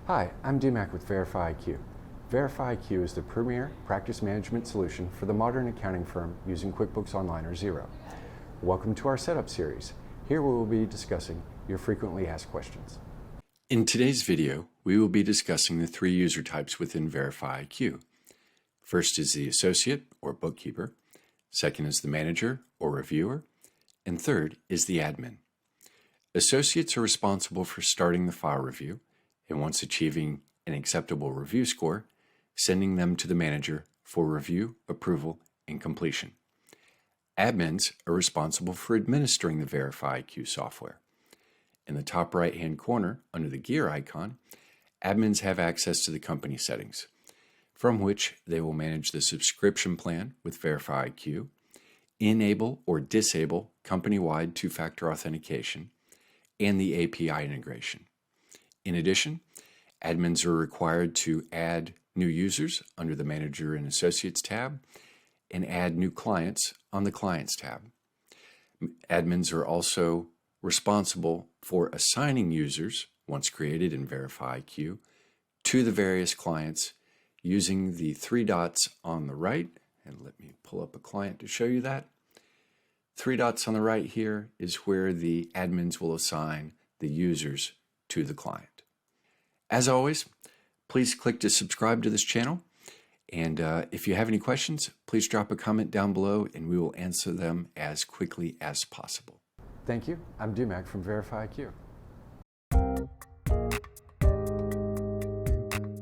Hi, I'm DMac with VerifyiQ. VerifyiQ is the premier practice management solution for the modern accounting firm using QuickBooks Online or Xero. Welcome to our setup series. Here we will be discussing your frequently asked questions. In today's video, we will be discussing the three user types within VerifyiQ. First is the associate or bookkeeper, second is the manager or reviewer, and third is the admin. Associates are responsible for starting the file review, and once achieving an acceptable review score, sending them to the manager for review, approval, and completion. Admins are responsible for administering the VerifyiQ software. In the top right-hand corner, under the gear icon, admins have access to the company settings, from which they will manage the subscription plan with VerifyiQ, enable or disable company-wide two-factor authentication, and the API integration. In addition, admins are required to add new users under the Manager and Associates tab and add new clients on the Clients tab. Admins are also responsible for assigning users, once created in VerifyiQ, to the various clients using the three dots on the right. And let me pull up a client to show you that. Three dots on the right here is where the admins will assign the users to the client. As always, please click to subscribe to this channel. And if you have any questions, please drop a comment down below and we will answer them as quickly as possible. Thank you. I'm DMac from VerifyiQ.